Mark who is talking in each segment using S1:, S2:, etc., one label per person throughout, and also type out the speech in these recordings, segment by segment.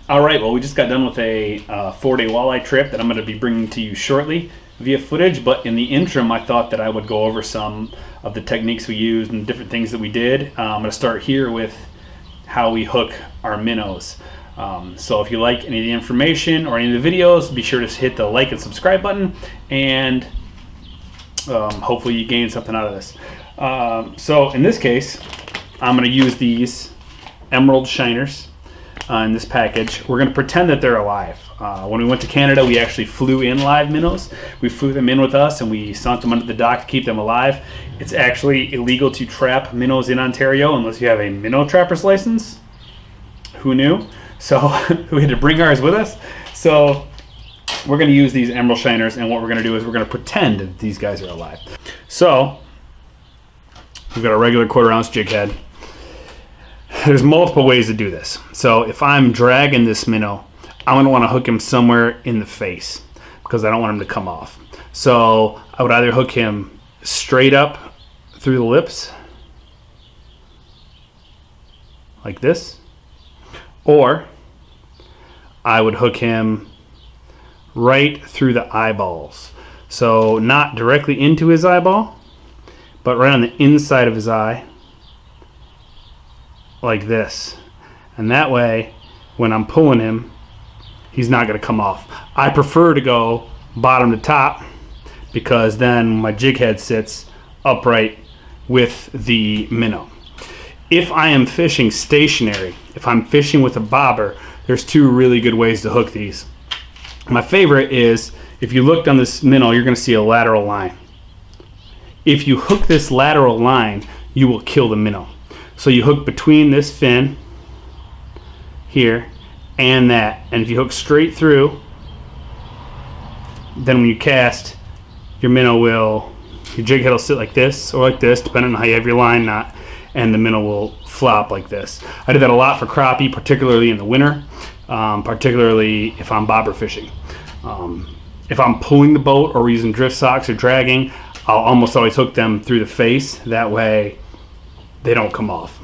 S1: All right, well, we just got done with a 4-day walleye trip that I'm going to be bringing to you shortly via footage, but in the interim, I thought that I would go over some of the techniques we used and different things that we did. I'm going to start here with how we hook our minnows. So if you like any of the information or any of the videos, be sure to hit the like and subscribe button, and hopefully you gain something out of this. So in this case, I'm going to use these emerald shiners in this package. We're going to pretend that they're alive. When we went to Canada, we actually flew in live minnows. We flew them in with us and we sunk them under the dock to keep them alive. It's actually illegal to trap minnows in Ontario unless you have a minnow trapper's license. Who knew? So we had to bring ours with us. So we're going to use these emerald shiners, and what we're going to do is we're going to pretend that these guys are alive. So we've got a regular 1/4 ounce jig head. There's multiple ways to do this. So if I'm dragging this minnow, I'm going to want to hook him somewhere in the face because I don't want him to come off. So I would either hook him straight up through the lips like this, or I would hook him right through the eyeballs. So not directly into his eyeball, but right on the inside of his eye, like this. And that way, when I'm pulling him, he's not going to come off. I prefer to go bottom to top because then my jig head sits upright with the minnow. If I am fishing stationary, if I'm fishing with a bobber, there's two really good ways to hook these. My favorite is, if you looked on this minnow, you're going to see a lateral line. If you hook this lateral line, you will kill the minnow. So you hook between this fin here and that, and if you hook straight through, then when you cast, your jig head will sit like this or like this, depending on how you have your line knot, and the minnow will flop like this. I do that a lot for crappie, particularly in the winter, particularly if I'm bobber fishing. If I'm pulling the boat or using drift socks or dragging, I'll almost always hook them through the face. That way they don't come off.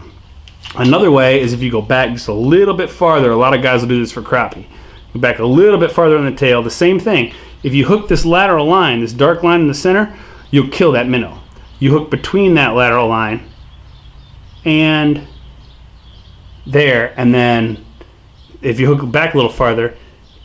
S1: Another way is if you go back just a little bit farther. A lot of guys will do this for crappie. Go back a little bit farther on the tail. The same thing. If you hook this lateral line, this dark line in the center, you'll kill that minnow. You hook between that lateral line and there, and then if you hook back a little farther,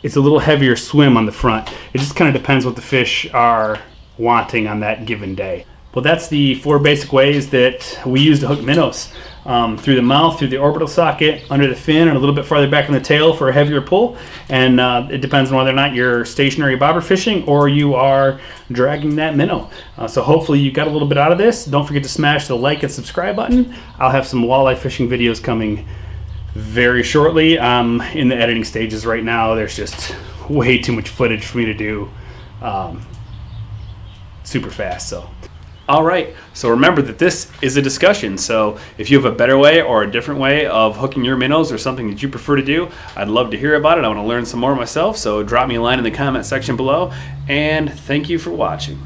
S1: it's a little heavier swim on the front. It just kind of depends what the fish are wanting on that given day. Well, that's the 4 basic ways that we use to hook minnows. Through the mouth, through the orbital socket, under the fin, and a little bit farther back on the tail for a heavier pull. And it depends on whether or not you're stationary bobber fishing or you are dragging that minnow. So hopefully you got a little bit out of this. Don't forget to smash the like and subscribe button. I'll have some walleye fishing videos coming very shortly. I'm in the editing stages right now. There's just way too much footage for me to do super fast. So. All right, so remember that this is a discussion. So if you have a better way or a different way of hooking your minnows or something that you prefer to do, I'd love to hear about it. I want to learn some more myself, so drop me a line in the comment section below. And thank you for watching.